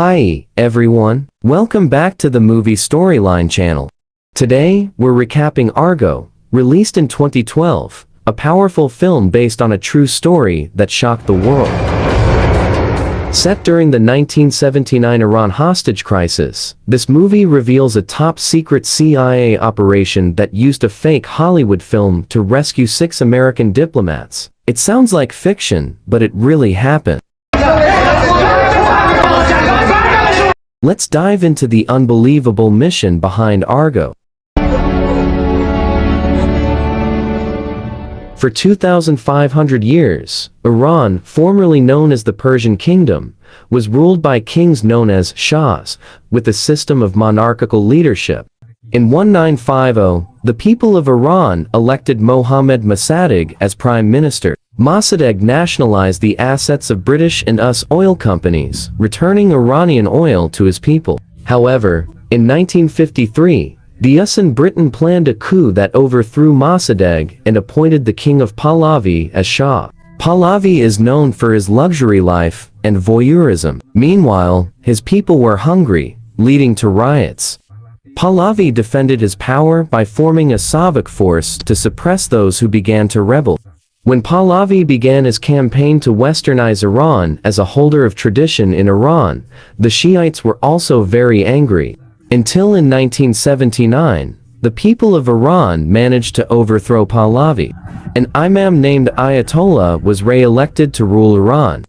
Hi, everyone. Welcome back to the Movie Storyline channel. Today, we're recapping Argo, released in 2012, a powerful film based on a true story that shocked the world. Set during the 1979 Iran hostage crisis, this movie reveals a top-secret CIA operation that used a fake Hollywood film to rescue 6 American diplomats. It sounds like fiction, but it really happened. Let's dive into the unbelievable mission behind Argo. For 2,500 years, Iran, formerly known as the Persian Kingdom, was ruled by kings known as Shahs, with a system of monarchical leadership. In 1950, the people of Iran elected Mohammad Mossadegh as prime minister. Mossadegh nationalized the assets of British and US oil companies, returning Iranian oil to his people. However, in 1953, the US and Britain planned a coup that overthrew Mossadegh and appointed the king of Pahlavi as Shah. Pahlavi is known for his luxury life and voyeurism. Meanwhile, his people were hungry, leading to riots. Pahlavi defended his power by forming a Savak force to suppress those who began to rebel. When Pahlavi began his campaign to westernize Iran as a holder of tradition in Iran, the Shiites were also very angry. Until in 1979, the people of Iran managed to overthrow Pahlavi. An imam named Ayatollah was re-elected to rule Iran.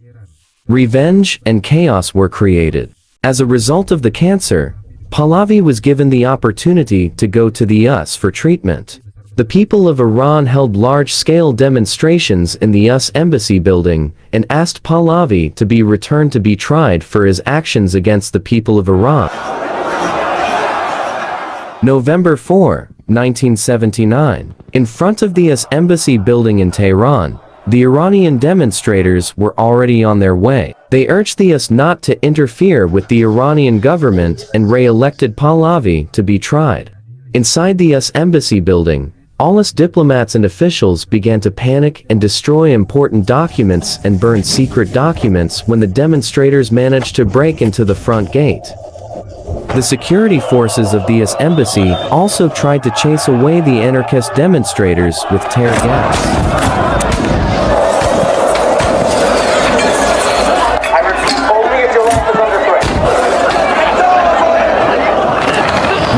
Revenge and chaos were created. As a result of the cancer, Pahlavi was given the opportunity to go to the US for treatment. The people of Iran held large-scale demonstrations in the US Embassy building and asked Pahlavi to be returned to be tried for his actions against the people of Iran. November 4, 1979. In front of the US Embassy building in Tehran, the Iranian demonstrators were already on their way. They urged the US not to interfere with the Iranian government and re-elected Pahlavi to be tried. Inside the US Embassy building, all US diplomats and officials began to panic and destroy important documents and burn secret documents when the demonstrators managed to break into the front gate. The security forces of the US Embassy also tried to chase away the anarchist demonstrators with tear gas.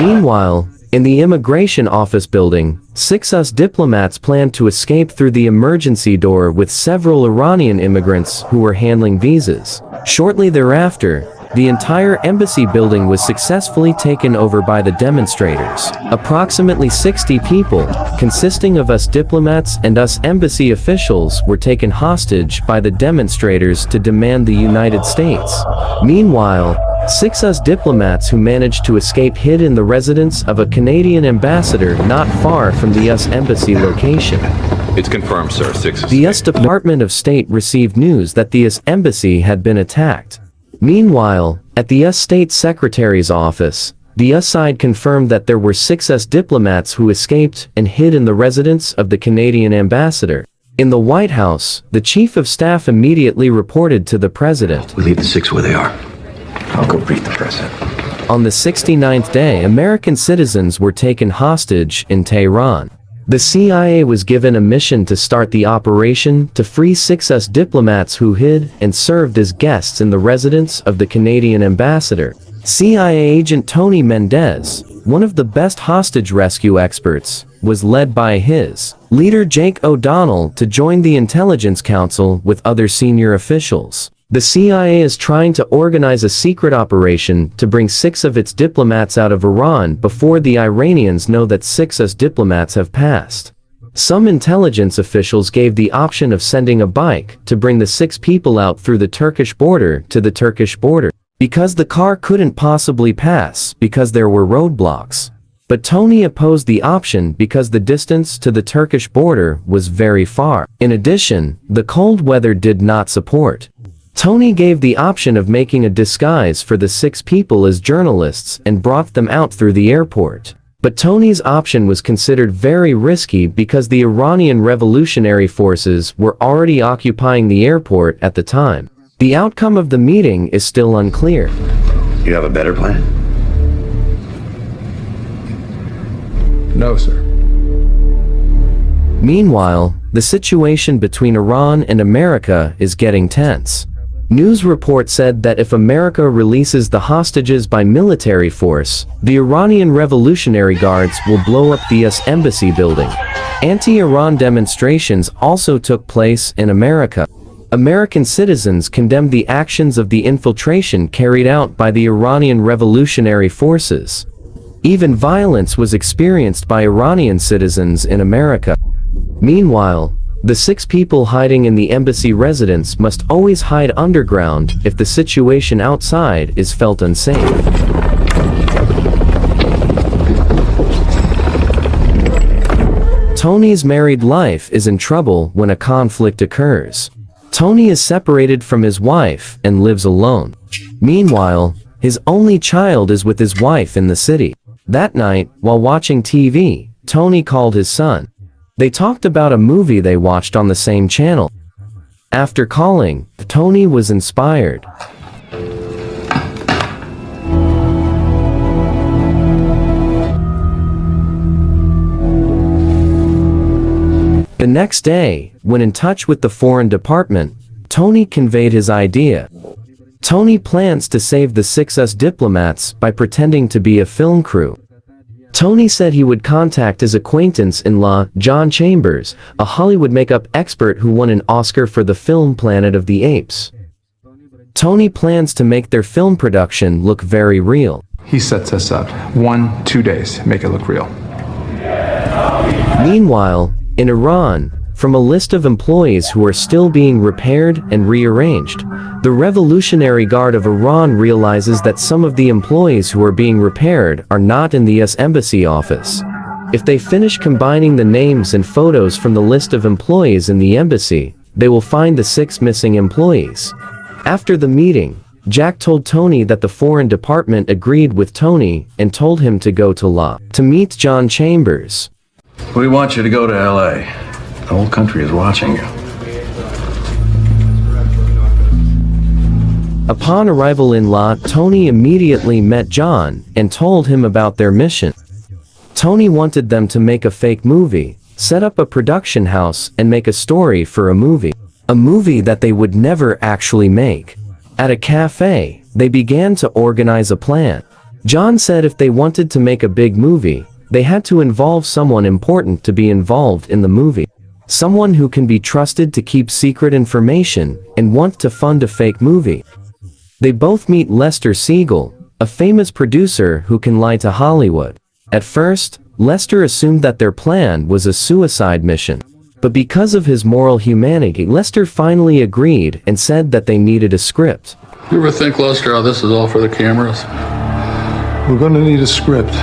Meanwhile, in the immigration office building, 6 US diplomats planned to escape through the emergency door with several Iranian immigrants who were handling visas. Shortly thereafter, the entire embassy building was successfully taken over by the demonstrators. Approximately 60 people, consisting of US diplomats and US embassy officials, were taken hostage by the demonstrators to demand the United States. Meanwhile, 6 US diplomats who managed to escape hid in the residence of a Canadian ambassador not far from the US Embassy location. It's confirmed, sir. 6 The US Department of State received news that the US Embassy had been attacked. Meanwhile, at the US State Secretary's office, the US side confirmed that there were 6 US diplomats who escaped and hid in the residence of the Canadian ambassador. In the White House, the Chief of Staff immediately reported to the President. We leave the 6 where they are. I'll go brief the president. On the 69th day, American citizens were taken hostage in Tehran. The CIA was given a mission to start the operation to free 6 US diplomats who hid and served as guests in the residence of the Canadian ambassador. CIA agent Tony Mendez, one of the best hostage rescue experts, was led by his leader Jake O'Donnell to join the Intelligence Council with other senior officials. The CIA is trying to organize a secret operation to bring 6 of its diplomats out of Iran before the Iranians know that 6 US diplomats have passed. Some intelligence officials gave the option of sending a bike to bring the 6 people out through the Turkish border to the Turkish border, because the car couldn't possibly pass because there were roadblocks. But Tony opposed the option because the distance to the Turkish border was very far. In addition, the cold weather did not support. Tony gave the option of making a disguise for the 6 people as journalists and brought them out through the airport. But Tony's option was considered very risky because the Iranian revolutionary forces were already occupying the airport at the time. The outcome of the meeting is still unclear. You have a better plan? No, sir. Meanwhile, the situation between Iran and America is getting tense. News reports said that if America releases the hostages by military force, the Iranian Revolutionary Guards will blow up the U.S. Embassy building. Anti-Iran demonstrations also took place in America. American citizens condemned the actions of the infiltration carried out by the Iranian Revolutionary Forces. Even violence was experienced by Iranian citizens in America. Meanwhile, the 6 people hiding in the embassy residence must always hide underground if the situation outside is felt unsafe. Tony's married life is in trouble when a conflict occurs. Tony is separated from his wife and lives alone. Meanwhile, his only child is with his wife in the city. That night, while watching TV, Tony called his son. They talked about a movie they watched on the same channel. After calling, Tony was inspired. The next day, when in touch with the Foreign Department, Tony conveyed his idea. Tony plans to save the 6 US diplomats by pretending to be a film crew. Tony said he would contact his acquaintance-in-law, John Chambers, a Hollywood makeup expert who won an Oscar for the film Planet of the Apes. Tony plans to make their film production look very real. He sets us up. 1-2 days. Make it look real. Meanwhile, in Iran, from a list of employees who are still being repaired and rearranged, the Revolutionary Guard of Iran realizes that some of the employees who are being repaired are not in the US Embassy office. If they finish combining the names and photos from the list of employees in the embassy, they will find the 6 missing employees. After the meeting, Jack told Tony that the Foreign Department agreed with Tony and told him to go to LA to meet John Chambers. We want you to go to LA. The whole country is watching you. Upon arrival in LA, Tony immediately met John and told him about their mission. Tony wanted them to make a fake movie, set up a production house and make a story for a movie. A movie that they would never actually make. At a cafe, they began to organize a plan. John said if they wanted to make a big movie, they had to involve someone important to be involved in the movie. Someone who can be trusted to keep secret information and want to fund a fake movie. They both meet Lester Siegel, a famous producer who can lie to Hollywood. At first, Lester assumed that their plan was a suicide mission. But because of his moral humanity, Lester finally agreed and said that they needed a script. You ever think, Lester, how this is all for the cameras? We're gonna need a script.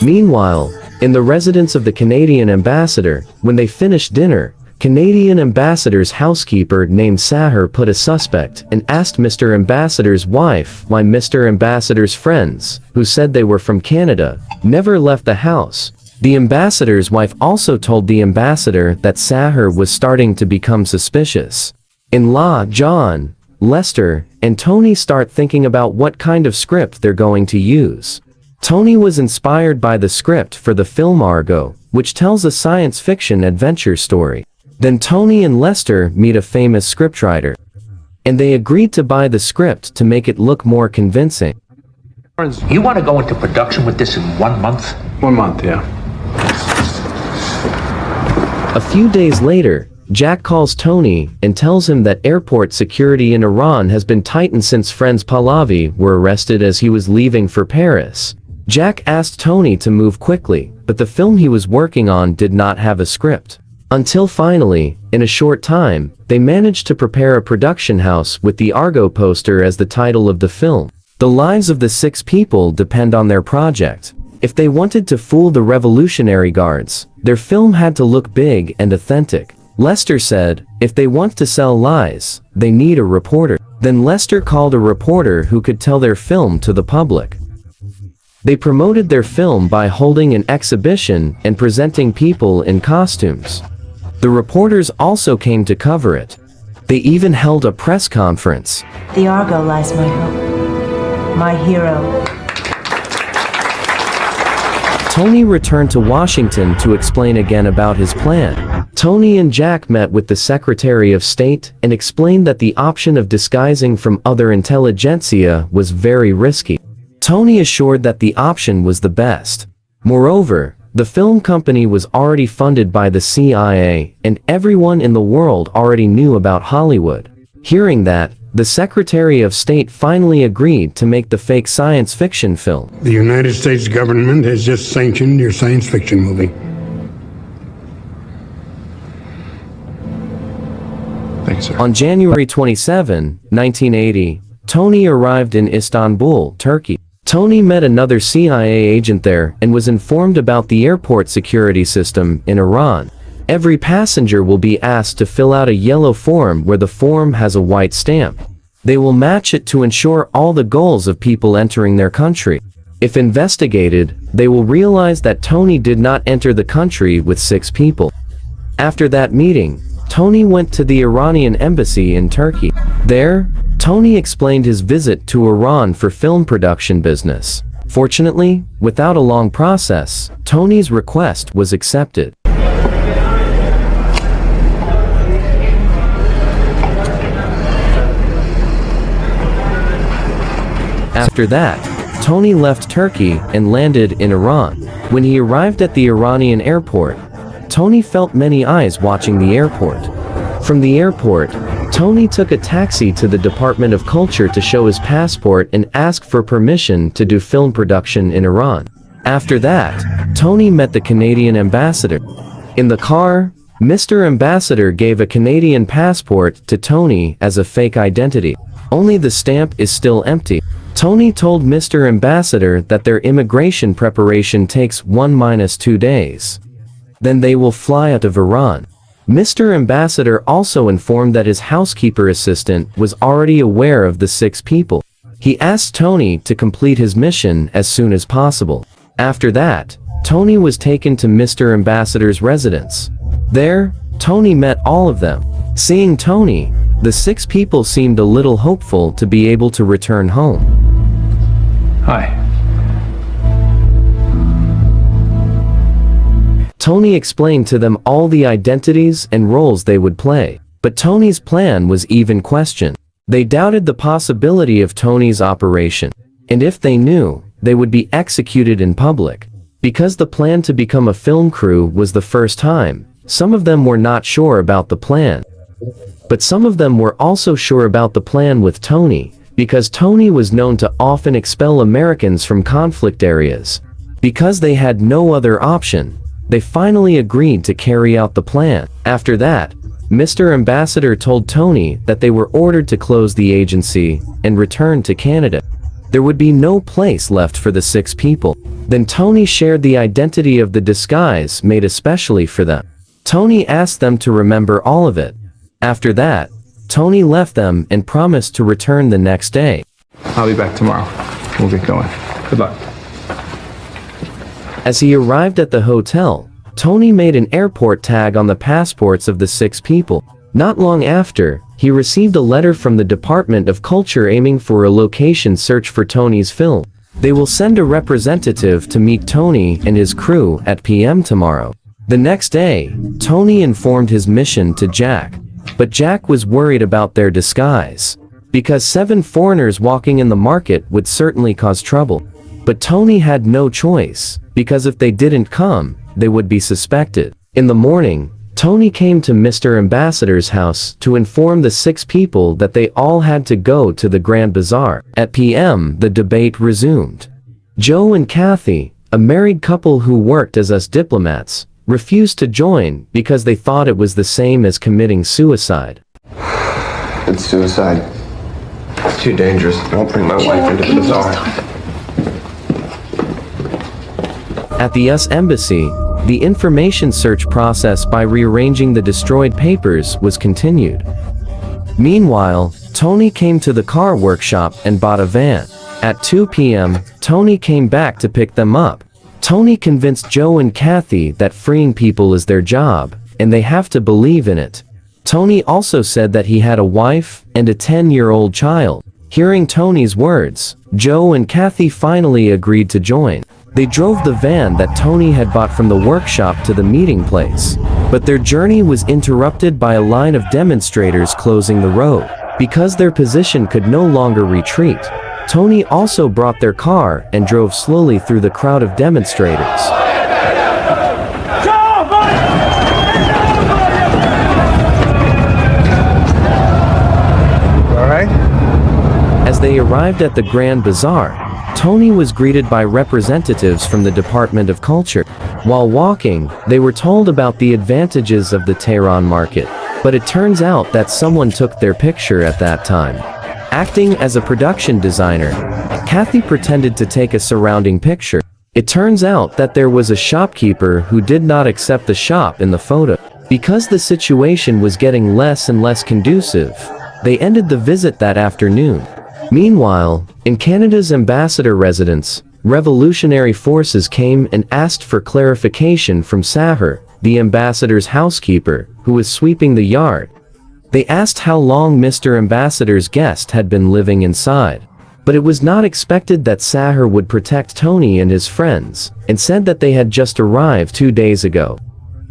Meanwhile, in the residence of the Canadian ambassador, when they finished dinner, Canadian ambassador's housekeeper named Sahar put a suspect and asked Mr. Ambassador's wife why Mr. Ambassador's friends, who said they were from Canada, never left the house. The ambassador's wife also told the ambassador that Sahar was starting to become suspicious. In law, John, Lester, and Tony start thinking about what kind of script they're going to use. Tony was inspired by the script for the film Argo, which tells a science fiction adventure story. Then Tony and Lester meet a famous scriptwriter. And they agreed to buy the script to make it look more convincing. You want to go into production with this in 1 month? 1 month, yeah. A few days later, Jack calls Tony and tells him that airport security in Iran has been tightened since friends Pahlavi were arrested as he was leaving for Paris. Jack asked Tony to move quickly, but the film he was working on did not have a script. Until finally, in a short time, they managed to prepare a production house with the Argo poster as the title of the film. The lives of the 6 people depend on their project. If they wanted to fool the Revolutionary Guards, their film had to look big and authentic. Lester said, if they want to sell lies, they need a reporter. Then Lester called a reporter who could tell their film to the public. They promoted their film by holding an exhibition and presenting people in costumes. The reporters also came to cover it. They even held a press conference. The Argo lies my hope. My hero. Tony returned to Washington to explain again about his plan. Tony and Jack met with the Secretary of State and explained that the option of disguising from other intelligentsia was very risky. Tony assured that the option was the best. Moreover, the film company was already funded by the CIA, and everyone in the world already knew about Hollywood. Hearing that, the Secretary of State finally agreed to make the fake science fiction film. The United States government has just sanctioned your science fiction movie. Thank you, sir. On January 27, 1980, Tony arrived in Istanbul, Turkey. Tony met another CIA agent there and was informed about the airport security system in Iran. Every passenger will be asked to fill out a yellow form where the form has a white stamp. They will match it to ensure all the goals of people entering their country. If investigated, they will realize that Tony did not enter the country with 6 people. After that meeting, Tony went to the Iranian embassy in Turkey. There, Tony explained his visit to Iran for film production business. Fortunately, without a long process, Tony's request was accepted. After that, Tony left Turkey and landed in Iran. When he arrived at the Iranian airport, Tony felt many eyes watching the airport. From the airport, Tony took a taxi to the Department of Culture to show his passport and ask for permission to do film production in Iran. After that, Tony met the Canadian ambassador. In the car, Mr. Ambassador gave a Canadian passport to Tony as a fake identity. Only the stamp is still empty. Tony told Mr. Ambassador that their immigration preparation takes 1-2 days. Then they will fly out of Iran. Mr. Ambassador also informed that his housekeeper assistant was already aware of the 6 people. He asked Tony to complete his mission as soon as possible. After that, Tony was taken to Mr. Ambassador's residence. There, Tony met all of them. Seeing Tony, the 6 people seemed a little hopeful to be able to return home. Hi. Tony explained to them all the identities and roles they would play. But Tony's plan was even questioned. They doubted the possibility of Tony's operation. And if they knew, they would be executed in public. Because the plan to become a film crew was the first time, some of them were not sure about the plan. But some of them were also sure about the plan with Tony, because Tony was known to often expel Americans from conflict areas. Because they had no other option, they finally agreed to carry out the plan. After that, Mr. Ambassador told Tony that they were ordered to close the agency and return to Canada. There would be no place left for the 6 people. Then Tony shared the identity of the disguise made especially for them. Tony asked them to remember all of it. After that, Tony left them and promised to return the next day. I'll be back tomorrow. We'll get going. Good luck. As he arrived at the hotel, Tony made an airport tag on the passports of the 6 people. Not long after, he received a letter from the Department of Culture aiming for a location search for Tony's film. They will send a representative to meet Tony and his crew at PM tomorrow. The next day, Tony informed his mission to Jack. But Jack was worried about their disguise. Because 7 foreigners walking in the market would certainly cause trouble. But Tony had no choice, because if they didn't come, they would be suspected. In the morning, Tony came to Mr. Ambassador's house to inform the 6 people that they all had to go to the Grand Bazaar. At PM, the debate resumed. Joe and Kathy, a married couple who worked as us diplomats, refused to join because they thought it was the same as committing suicide. It's suicide. It's too dangerous. Don't bring my wife into the bazaar. At the US Embassy, the information search process by rearranging the destroyed papers was continued. Meanwhile, Tony came to the car workshop and bought a van. At 2 p.m., Tony came back to pick them up. Tony convinced Joe and Kathy that freeing people is their job, and they have to believe in it. Tony also said that he had a wife and a 10-year-old child. Hearing Tony's words, Joe and Kathy finally agreed to join. They drove the van that Tony had bought from the workshop to the meeting place. But their journey was interrupted by a line of demonstrators closing the road. Because their position could no longer retreat, Tony also brought their car and drove slowly through the crowd of demonstrators. All right? As they arrived at the Grand Bazaar, Tony was greeted by representatives from the Department of Culture. While walking, they were told about the advantages of the Tehran market, but it turns out that someone took their picture at that time. Acting as a production designer, Kathy pretended to take a surrounding picture. It turns out that there was a shopkeeper who did not accept the shop in the photo. Because the situation was getting less and less conducive, they ended the visit that afternoon. Meanwhile, in Canada's ambassador residence, revolutionary forces came and asked for clarification from Sahar, the ambassador's housekeeper, who was sweeping the yard. They asked how long Mr. Ambassador's guest had been living inside. But it was not expected that Sahar would protect Tony and his friends, and said that they had just arrived 2 days ago.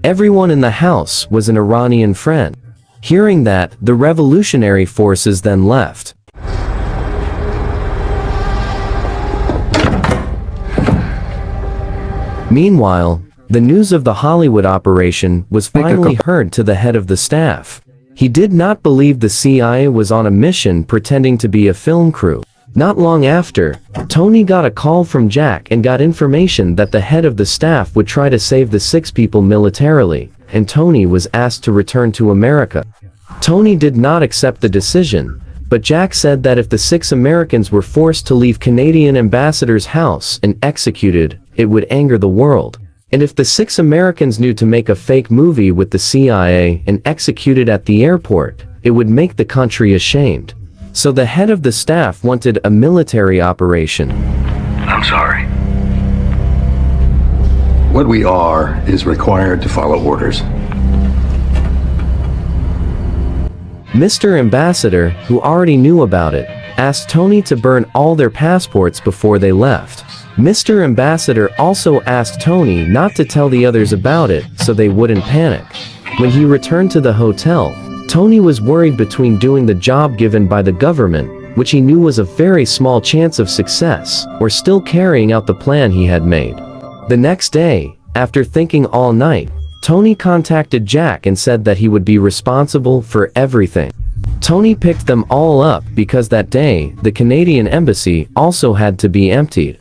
Everyone in the house was an Iranian friend. Hearing that, the revolutionary forces then left. Meanwhile, the news of the Hollywood operation was finally heard to the head of the staff. He did not believe the CIA was on a mission pretending to be a film crew. Not long after, Tony got a call from Jack and got information that the head of the staff would try to save the 6 people militarily, and Tony was asked to return to America. Tony did not accept the decision, but Jack said that if the 6 Americans were forced to leave Canadian ambassador's house and executed, it would anger the world. And if the 6 Americans knew to make a fake movie with the CIA and execute it at the airport, it would make the country ashamed. So the head of the staff wanted a military operation. I'm sorry. What we are is required to follow orders. Mr. Ambassador, who already knew about it, asked Tony to burn all their passports before they left. Mr. Ambassador also asked Tony not to tell the others about it so they wouldn't panic. When he returned to the hotel, Tony was worried between doing the job given by the government, which he knew was a very small chance of success, or still carrying out the plan he had made. The next day, after thinking all night, Tony contacted Jack and said that he would be responsible for everything. Tony picked them all up because that day, the Canadian embassy also had to be emptied.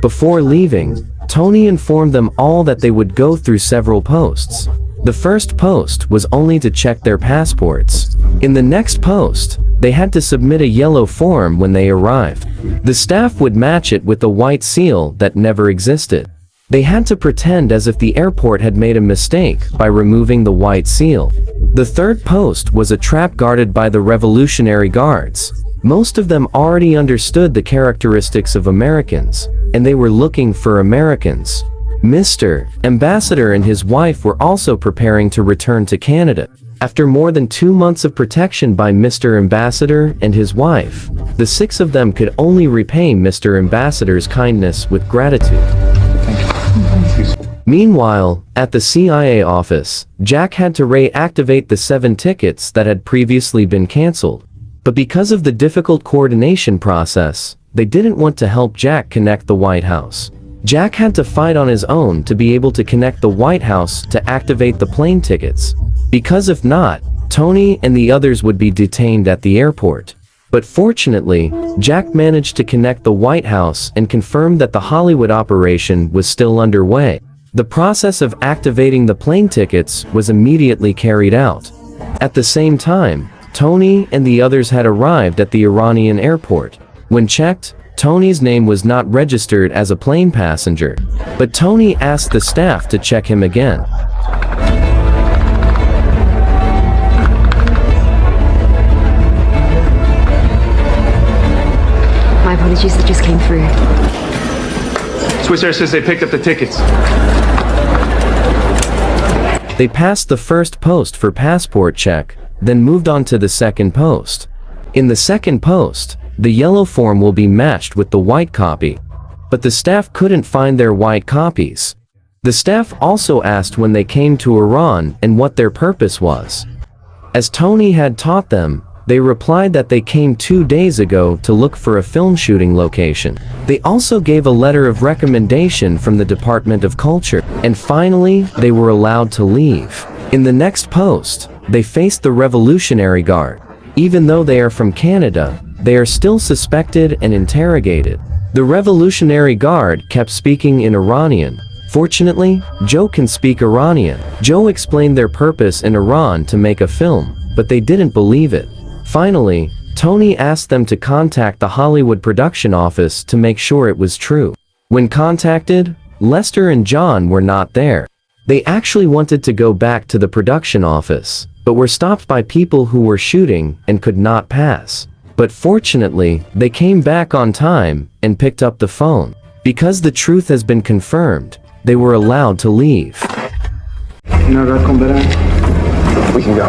Before leaving, Tony informed them all that they would go through several posts. The first post was only to check their passports. In the next post, they had to submit a yellow form when they arrived. The staff would match it with the white seal that never existed. They had to pretend as if the airport had made a mistake by removing the white seal. The third post was a trap guarded by the Revolutionary Guards. Most of them already understood the characteristics of Americans, and they were looking for Americans. Mr. Ambassador and his wife were also preparing to return to Canada. After more than 2 months of protection by Mr. Ambassador and his wife, the 6 of them could only repay Mr. Ambassador's kindness with gratitude. Meanwhile, at the CIA office, Jack had to reactivate the 7 tickets that had previously been cancelled. But because of the difficult coordination process, they didn't want to help Jack connect the White House. Jack had to fight on his own to be able to connect the White House to activate the plane tickets. Because if not, Tony and the others would be detained at the airport. But fortunately, Jack managed to connect the White House and confirmed that the Hollywood operation was still underway. The process of activating the plane tickets was immediately carried out. At the same time, Tony and the others had arrived at the Iranian airport. When checked, Tony's name was not registered as a plane passenger, but Tony asked the staff to check him again. My apologies, that just came through. Swiss Air says they picked up the tickets. They passed the first post for passport check, then moved on to the second post. In the second post, the yellow form will be matched with the white copy. But the staff couldn't find their white copies. The staff also asked when they came to Iran and what their purpose was. As Tony had taught them, they replied that they came 2 days ago to look for a film shooting location. They also gave a letter of recommendation from the Department of Culture, and finally, they were allowed to leave. In the next post, they faced the Revolutionary Guard. Even though they are from Canada, they are still suspected and interrogated. The Revolutionary Guard kept speaking in Iranian. Fortunately, Joe can speak Iranian. Joe explained their purpose in Iran to make a film, but they didn't believe it. Finally, Tony asked them to contact the Hollywood production office to make sure it was true. When contacted, Lester and John were not there. They actually wanted to go back to the production office, but were stopped by people who were shooting and could not pass. But fortunately, they came back on time and picked up the phone. Because the truth has been confirmed, they were allowed to leave. We can go.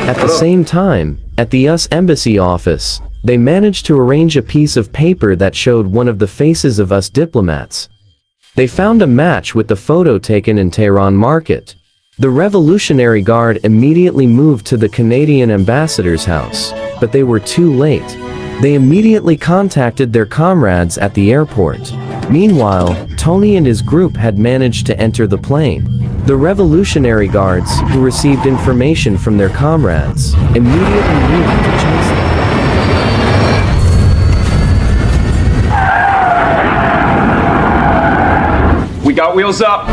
At the same time, at the US Embassy office, they managed to arrange a piece of paper that showed one of the faces of US diplomats. They found a match with the photo taken in Tehran market. The Revolutionary Guard immediately moved to the Canadian ambassador's house, but they were too late. They immediately contacted their comrades at the airport. Meanwhile, Tony and his group had managed to enter the plane. The Revolutionary Guards, who received information from their comrades, immediately moved to chase them. We got wheels up!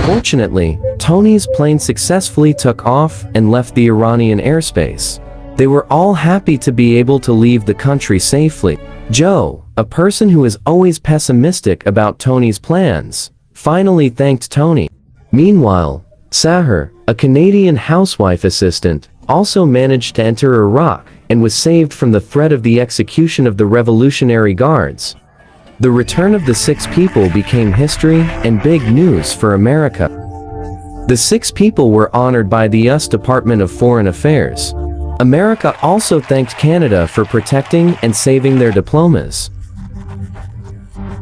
Fortunately, Tony's plane successfully took off and left the Iranian airspace. They were all happy to be able to leave the country safely. Joe, a person who is always pessimistic about Tony's plans, finally thanked Tony. Meanwhile, Sahar, a Canadian housewife assistant, also managed to enter Iraq and was saved from the threat of the execution of the Revolutionary Guards. The return of the 6 people became history and big news for America. The 6 people were honored by the US Department of Foreign Affairs. America also thanked Canada for protecting and saving their diplomas.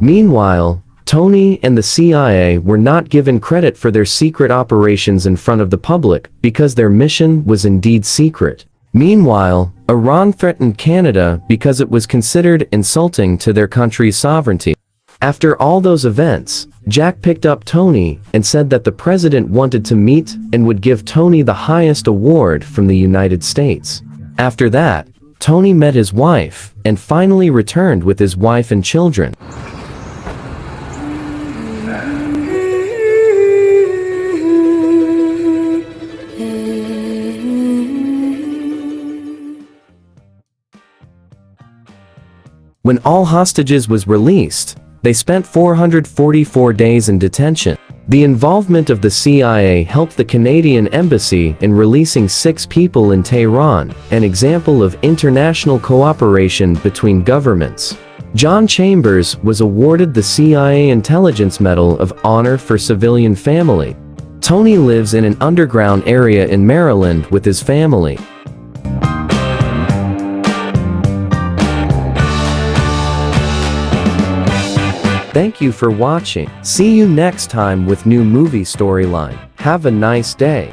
Meanwhile, Tony and the CIA were not given credit for their secret operations in front of the public because their mission was indeed secret. Meanwhile, Iran threatened Canada because it was considered insulting to their country's sovereignty. After all those events, Jack picked up Tony and said that the president wanted to meet and would give Tony the highest award from the United States. After that, Tony met his wife and finally returned with his wife and children. When all hostages was released, they spent 444 days in detention. The involvement of the CIA helped the Canadian embassy in releasing 6 people in Tehran, an example of international cooperation between governments. John Chambers was awarded the CIA Intelligence Medal of Honor for Civilian Family. Tony lives in an underground area in Maryland with his family. Thank you for watching. See you next time with new movie storyline. Have a nice day.